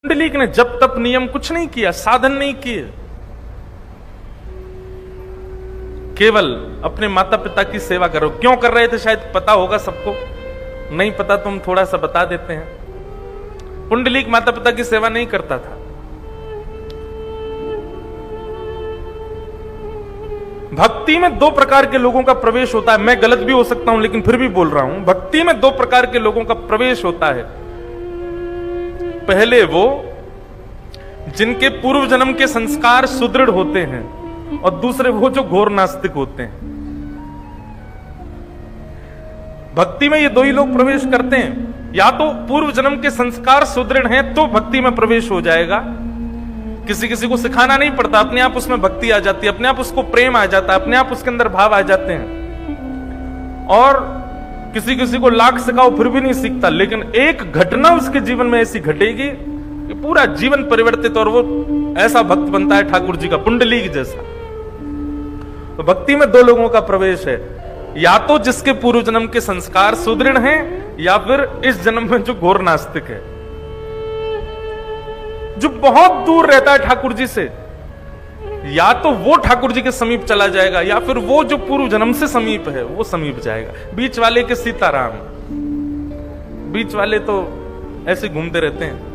पुंडलीक ने जप तप नियम कुछ नहीं किया, साधन नहीं किए, केवल अपने माता पिता की सेवा करो। क्यों कर रहे थे शायद पता होगा सबको, नहीं पता तो हम थोड़ा सा बता देते हैं। पुंडलीक माता पिता की सेवा नहीं करता था। भक्ति में दो प्रकार के लोगों का प्रवेश होता है। मैं गलत भी हो सकता हूं लेकिन फिर भी बोल रहा हूं, भक्ति में दो प्रकार के लोगों का प्रवेश होता है। पहले वो जिनके पूर्व जन्म के संस्कार सुदृढ़ होते हैं, और दूसरे वो जो घोर नास्तिक होते हैं। भक्ति में ये दो ही लोग प्रवेश करते हैं। या तो पूर्व जन्म के संस्कार सुदृढ़ हैं तो भक्ति में प्रवेश हो जाएगा, किसी किसी को सिखाना नहीं पड़ता, अपने आप उसमें भक्ति आ जाती है, अपने आप उसको प्रेम आ जाता है, अपने आप उसके अंदर भाव आ जाते हैं। और किसी किसी को लाख सिखाओ फिर भी नहीं सीखता, लेकिन एक घटना उसके जीवन में ऐसी घटेगी कि पूरा जीवन परिवर्तित, और वो ऐसा भक्त बनता है ठाकुर जी का, पुंडलीक जैसा। तो भक्ति में दो लोगों का प्रवेश है, या तो जिसके पूर्व जन्म के संस्कार सुदृढ़ हैं, या फिर इस जन्म में जो घोर नास्तिक है, जो बहुत दूर रहता है ठाकुर जी से। या तो वो ठाकुर जी के समीप चला जाएगा, या फिर वो जो पूर्व जन्म से समीप है वो समीप जाएगा। बीच वाले के सीताराम, बीच वाले तो ऐसे घूमते रहते हैं।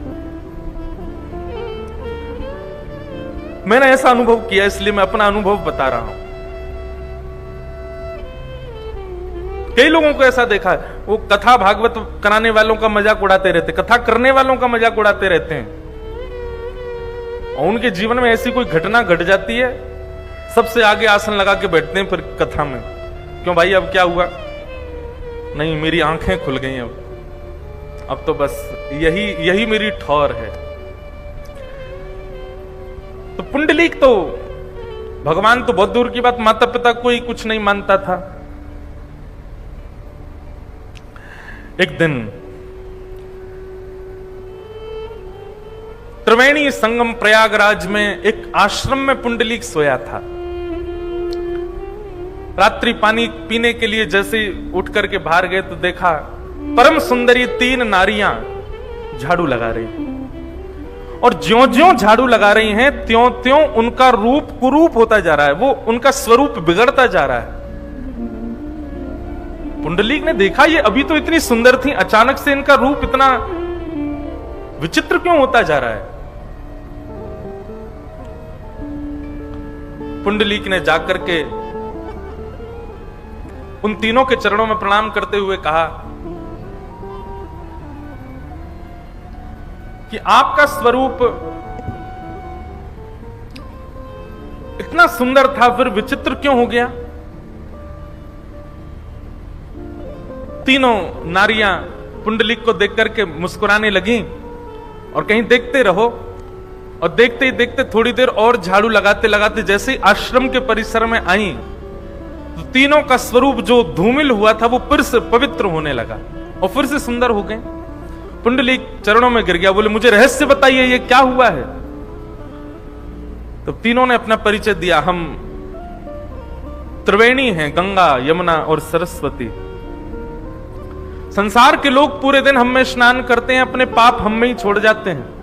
मैंने ऐसा अनुभव किया, इसलिए मैं अपना अनुभव बता रहा हूं। कई लोगों को ऐसा देखा है, वो कथा भागवत कराने वालों का मजाक उड़ाते रहते, कथा करने वालों का मजाक उड़ाते रहते हैं, और उनके जीवन में ऐसी कोई घटना घट जाती है, सबसे आगे आसन लगा के बैठते हैं फिर कथा में। क्यों भाई, अब क्या हुआ? नहीं, मेरी आंखें खुल गई, अब तो बस यही मेरी ठौर है। तो पुंडलीक तो भगवान तो बहुत दूर की बात, माता पिता कोई कुछ नहीं मानता था। एक दिन त्रिवेणी संगम प्रयागराज में एक आश्रम में पुंडलीक सोया था। रात्रि पानी पीने के लिए जैसे उठ करके बाहर गए तो देखा परम सुंदरी 3 नारियां झाड़ू लगा रही, और ज्यों ज्यों झाड़ू लगा रही हैं त्यों त्यों उनका रूप कुरूप होता जा रहा है, वो उनका स्वरूप बिगड़ता जा रहा है। पुंडलीक ने देखा ये अभी तो इतनी सुंदर थी, अचानक से इनका रूप इतना विचित्र क्यों होता जा रहा है। पुंडलीक ने जाकर के उन तीनों के चरणों में प्रणाम करते हुए कहा कि आपका स्वरूप इतना सुंदर था, फिर विचित्र क्यों हो गया? तीनों नारियां पुंडलीक को देख करके मुस्कुराने लगी, और कहीं देखते रहो, और देखते ही देखते थोड़ी देर और झाड़ू लगाते लगाते जैसे ही आश्रम के परिसर में आई, तो तीनों का स्वरूप जो धूमिल हुआ था वो फिर से पवित्र होने लगा और फिर से सुंदर हो गए। पुंडलीक चरणों में गिर गया, बोले मुझे रहस्य बताइए, ये क्या हुआ है? तो तीनों ने अपना परिचय दिया, हम त्रिवेणी हैं, गंगा, यमुना और सरस्वती। संसार के लोग पूरे दिन हम में स्नान करते हैं, अपने पाप हम में ही छोड़ जाते हैं,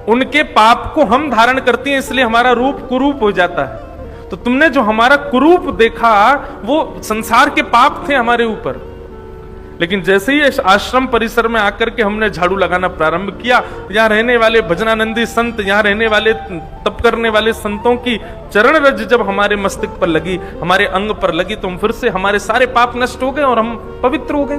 उनके पाप को हम धारण करती हैं, इसलिए हमारा रूप कुरूप हो जाता है। तो तुमने जो हमारा कुरूप देखा वो संसार के पाप थे हमारे ऊपर, लेकिन जैसे ही आश्रम परिसर में आकर के हमने झाड़ू लगाना प्रारंभ किया, यहाँ रहने वाले भजनानंदी संत, यहाँ रहने वाले तप करने वाले संतों की चरण रज जब हमारे मस्तिष्क पर लगी, हमारे अंग पर लगी, तो फिर से हमारे सारे पाप नष्ट हो गए और हम पवित्र हो गए।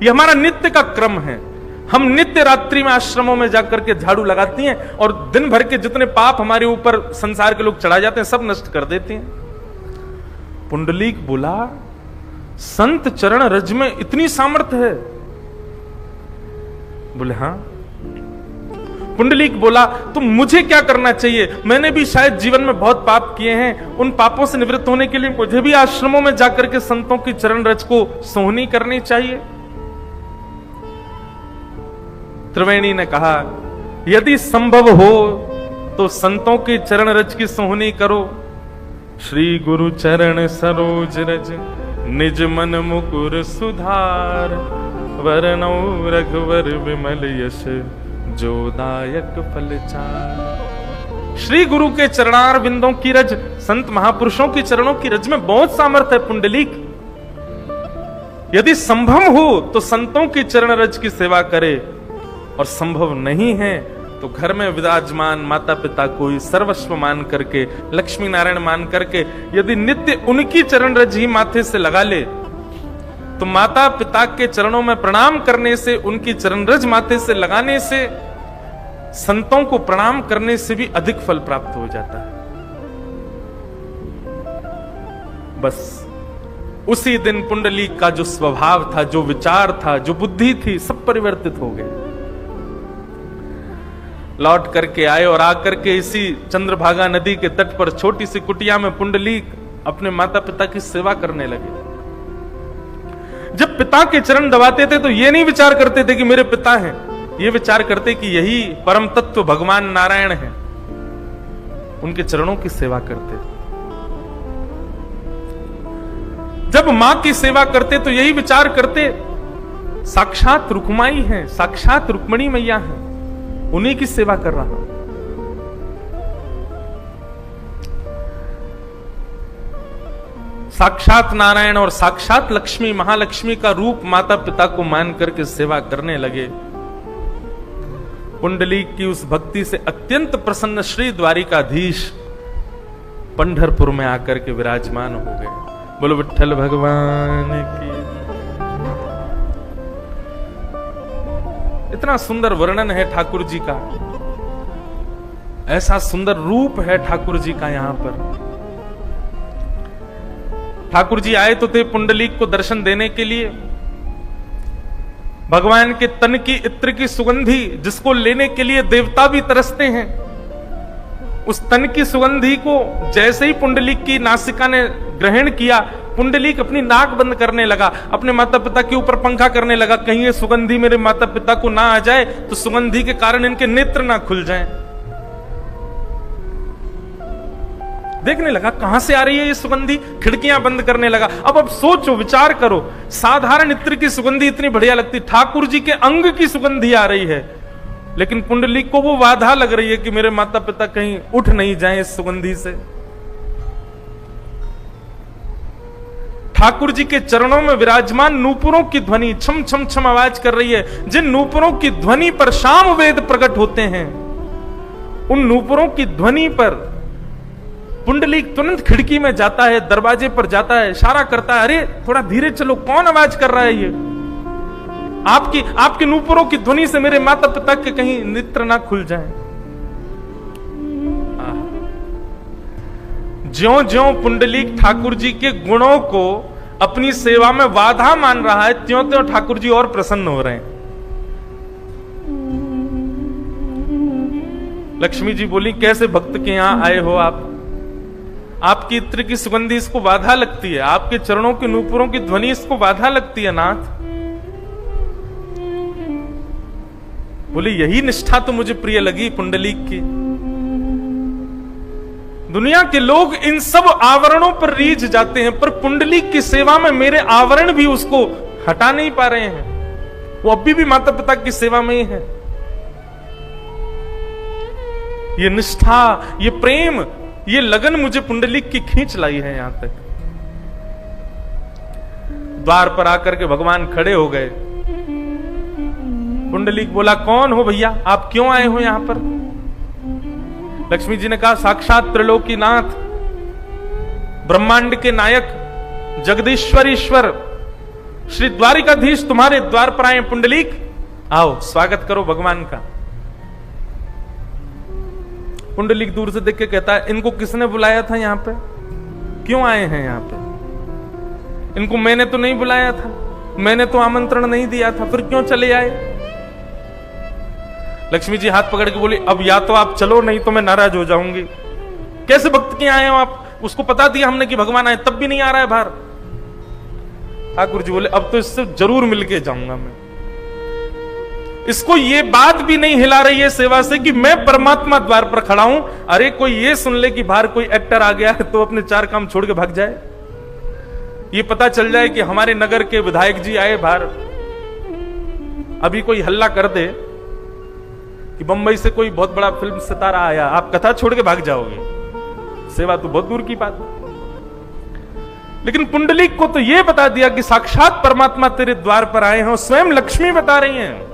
ये हमारा नित्य का क्रम है। हम नित्य रात्रि में आश्रमों में जाकर के झाड़ू लगाती हैं, और दिन भर के जितने पाप हमारे ऊपर संसार के लोग चढ़ा जाते हैं सब नष्ट कर देते हैं। पुंडलीक बोला, संत चरण रज में इतनी सामर्थ्य है? बोले हाँ। पुंडलीक बोला, तो मुझे क्या करना चाहिए? मैंने भी शायद जीवन में बहुत पाप किए हैं, उन पापों से निवृत्त होने के लिए मुझे भी आश्रमों में जाकर के संतों की चरण रज को सोहनी करनी चाहिए। त्रिवेणी ने कहा, यदि संभव हो तो संतों की चरण रज की सोहनी करो। श्री गुरु चरण सरोज रज निज मन मुकुर सुधार, वरनौ रघुवर विमल यश जोदायक फल चार। श्री गुरु के चरणार बिंदों की रज, संत महापुरुषों के चरणों की रज में बहुत सामर्थ्य है पुंडलीक। यदि संभव हो तो संतों की चरण रज की सेवा करे, और संभव नहीं है तो घर में विराजमान माता पिता को ही सर्वस्व मान करके, लक्ष्मी नारायण मान करके यदि नित्य उनकी चरण रज ही माथे से लगा ले, तो माता पिता के चरणों में प्रणाम करने से, उनकी चरण रज माथे से लगाने से, संतों को प्रणाम करने से भी अधिक फल प्राप्त हो जाता है। बस उसी दिन पुंडलीक का जो स्वभाव था, जो विचार था, जो बुद्धि थी, सब परिवर्तित हो गए। लौट करके आए और आकर के इसी चंद्रभागा नदी के तट पर छोटी सी कुटिया में पुंडलीक अपने माता पिता की सेवा करने लगे। जब पिता के चरण दबाते थे तो ये नहीं विचार करते थे कि मेरे पिता हैं, ये विचार करते कि यही परम तत्व भगवान नारायण हैं। उनके चरणों की सेवा करते। जब मां की सेवा करते तो यही विचार करते साक्षात रुक्माई हैं, साक्षात रुक्मणी मैया हैं, उन्हीं की सेवा कर रहा हूं। साक्षात नारायण और साक्षात लक्ष्मी महालक्ष्मी का रूप माता पिता को मान करके सेवा करने लगे। पुंडलीक की उस भक्ति से अत्यंत प्रसन्न श्री द्वारिकाधीश पंढरपुर में आकर के विराजमान हो गए। बोलो विठ्ठल भगवान की। इतना सुंदर वर्णन है ठाकुर जी का, ऐसा सुंदर रूप है ठाकुर जी का। यहां पर ठाकुर जी आए तो थे पुंडलीक को दर्शन देने के लिए। भगवान के तन की इत्र की सुगंधी, जिसको लेने के लिए देवता भी तरसते हैं, उस तन की सुगंधी को जैसे ही पुंडलीक की नासिका ने ग्रहण किया, पुंडलीक अपनी नाक बंद करने लगा, अपने माता पिता के ऊपर पंखा करने लगा, कहीं ये सुगंधी मेरे माता पिता को ना आ जाए तो सुगंधी के कारण इनके नेत्र ना खुल जाएं। देखने लगा कहां से आ रही है ये सुगंधी, खिड़कियां बंद करने लगा। अब सोचो, विचार करो, साधारण इत्र की सुगंधी इतनी बढ़िया लगती, ठाकुर जी के अंग की सुगंधी आ रही है, लेकिन पुंडलीक को वो बाधा लग रही है कि मेरे माता पिता कहीं उठ नहीं जाएं इस सुगंधी से। ठाकुर जी के चरणों में विराजमान नूपुरों की ध्वनि छम छम छम आवाज कर रही है। जिन नूपुरों की ध्वनि पर शाम वेद प्रकट होते हैं, उन नूपुरों की ध्वनि पर पुंडलीक तुरंत खिड़की में जाता है, दरवाजे पर जाता है, इशारा करता है, अरे थोड़ा धीरे चलो, कौन आवाज कर रहा है ये? आपकी नूपुरों की ध्वनि से मेरे माता पिता के कहीं नेत्र ना खुल जाएं। ज्यों-ज्यों पुंडलीक ठाकुर जी के गुणों को अपनी सेवा में बाधा मान रहा है, त्यों-त्यों ठाकुर जी और प्रसन्न हो रहे हैं। लक्ष्मी जी बोली, कैसे भक्त के यहां आए हो आप? आपकी इत्र की सुगंधी इसको बाधा लगती है, आपके चरणों के नूपुरों की ध्वनि इसको बाधा लगती है नाथ। बोले, यही निष्ठा तो मुझे प्रिय लगी पुंडलीक की। दुनिया के लोग इन सब आवरणों पर रीझ जाते हैं, पर पुंडलीक की सेवा में मेरे आवरण भी उसको हटा नहीं पा रहे हैं। वो अभी भी माता पिता की सेवा में ही है। ये निष्ठा, ये प्रेम, ये लगन मुझे पुंडलीक की खींच लाई है यहां तक। द्वार पर आकर के भगवान खड़े हो गए। पुंडलीक बोला, कौन हो भैया, आप क्यों आए हो यहां पर? लक्ष्मी जी ने कहा, साक्षात त्रिलोकीनाथ, ब्रह्मांड के नायक, जगदीश्वर ईश्वर, श्री द्वारिकाधीश तुम्हारे द्वार पर आए। पुंडलीक, आओ स्वागत करो भगवान का। पुंडलीक दूर से देख के कहता है, इनको किसने बुलाया था यहाँ पे? क्यों आए हैं यहाँ पे? इनको मैंने तो नहीं बुलाया था, मैंने तो आमंत्रण नहीं दिया था, फिर क्यों चले आए? लक्ष्मी जी हाथ पकड़ के बोली, अब या तो आप चलो, नहीं तो मैं नाराज हो जाऊंगी। कैसे भक्त के आए हो आप? उसको बता दिया हमने कि भगवान आए, तब भी नहीं आ रहा है बाहर। ठाकुर जी बोले, अब तो इससे जरूर मिलके जाऊंगा मैं। इसको ये बात भी नहीं हिला रही है सेवा से कि मैं परमात्मा द्वार पर खड़ा हूं। अरे कोई ये सुन ले कि बाहर कोई एक्टर आ गया है तो अपने चार काम छोड़ के भाग जाए। ये पता चल जाए कि हमारे नगर के विधायक जी आए बाहर, अभी कोई हल्ला कर दे कि बंबई से कोई बहुत बड़ा फिल्म सितारा आया, आप कथा छोड़ के भाग जाओगे, सेवा तो बहुत दूर की बात। लेकिन पुंडलीक को तो यह बता दिया कि साक्षात परमात्मा तेरे द्वार पर आए हैं, स्वयं लक्ष्मी बता रही हैं।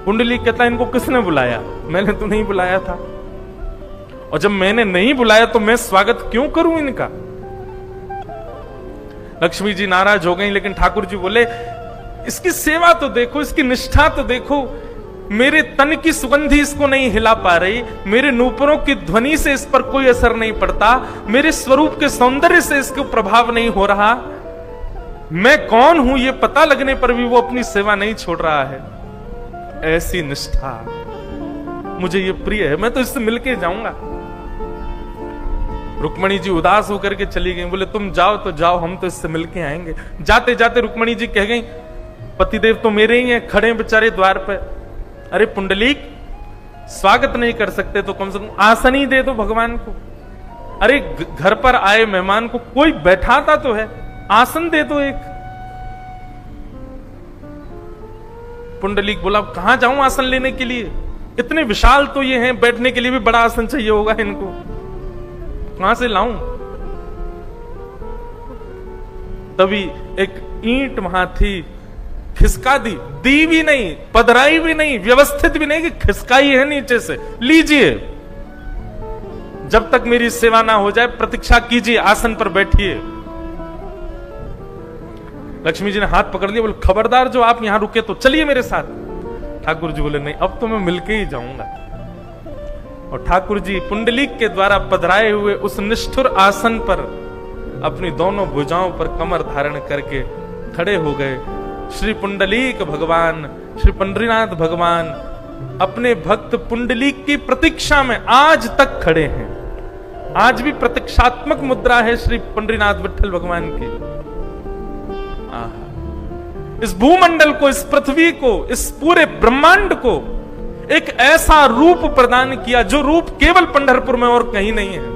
पुंडलीक कहता है इनको किसने बुलाया? मैंने तो नहीं बुलाया था, और जब मैंने नहीं बुलाया तो मैं स्वागत क्यों करूं इनका? लक्ष्मी जी नाराज हो गई, लेकिन ठाकुर जी बोले इसकी सेवा तो देखो, इसकी निष्ठा तो देखो, मेरे तन की सुगंधी इसको नहीं हिला पा रही, मेरे नूपुरों की ध्वनि से इस पर कोई असर नहीं पड़ता, मेरे स्वरूप के सौंदर्य से इसको प्रभाव नहीं हो रहा, मैं कौन हूं ये पता लगने पर भी वो अपनी सेवा नहीं छोड़ रहा है। ऐसी निष्ठा मुझे ये प्रिय है, मैं तो इससे मिलके जाऊंगा। रुक्मणी जी उदास होकर के चली गई, बोले तुम जाओ तो जाओ, हम तो इससे मिलके आएंगे। जाते जाते रुक्मणी जी कह गई पतिदेव तो मेरे ही हैं, खड़े बेचारे द्वार पर। अरे पुंडलीक, स्वागत नहीं कर सकते तो कम से कम आसन ही दे दो भगवान को। अरे घर पर आए मेहमान को कोई बैठाता तो है, आसन दे दो एक। पुंडलीक बोला कहां जाऊं आसन लेने के लिए, इतने विशाल तो ये हैं, बैठने के लिए भी बड़ा आसन चाहिए होगा इनको, कहां से लाऊं? तभी एक ईंट वहां थी, खिसका दी भी नहीं, पधराई भी नहीं, व्यवस्थित भी नहीं, कि खिसकाई है नीचे से, लीजिए, जब तक मेरी सेवा ना हो जाए प्रतीक्षा कीजिए, आसन पर बैठिए। लक्ष्मी जी ने हाथ पकड़ लिया, बोले खबरदार जो आप यहां रुके तो चलिए मेरे साथ। ठाकुर जी बोले नहीं, अब तो मैं मिलके ही जाऊंगा। और ठाकुर जी पुंडलीक के द्वारा पधराए हुए उस निष्ठुर आसन पर अपनी दोनों भुजाओं पर कमर धारण करके खड़े हो गए। श्री पुंडलीक भगवान, श्री पंडरीनाथ भगवान अपने भक्त पुंडलीक की प्रतीक्षा में आज तक खड़े हैं। आज भी प्रतीक्षात्मक मुद्रा है श्री पंडरीनाथ विठल भगवान की। इस भूमंडल को, इस पृथ्वी को, इस पूरे ब्रह्मांड को एक ऐसा रूप प्रदान किया जो रूप केवल पंढरपुर में और कहीं नहीं है।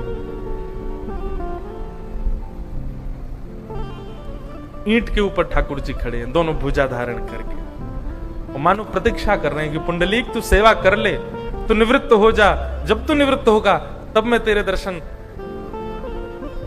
ईंट के ऊपर ठाकुर जी खड़े हैं, दोनों भुजा धारण करके, और मानो प्रतीक्षा कर रहे हैं कि पुंडलीक तू सेवा कर ले, तू निवृत्त हो जा, जब तू निवृत्त होगा तब मैं तेरे दर्शन,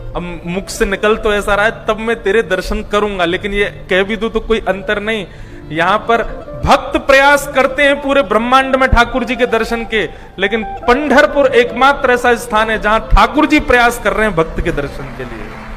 अब मुख से निकल तो ऐसा रहा है तब मैं तेरे दर्शन करूंगा, लेकिन ये कह भी दूं तो कोई अंतर नहीं। यहां पर भक्त प्रयास करते हैं पूरे ब्रह्मांड में ठाकुर जी के दर्शन के, लेकिन पंढरपुर एकमात्र ऐसा स्थान है जहां ठाकुर जी प्रयास कर रहे हैं भक्त के दर्शन के लिए।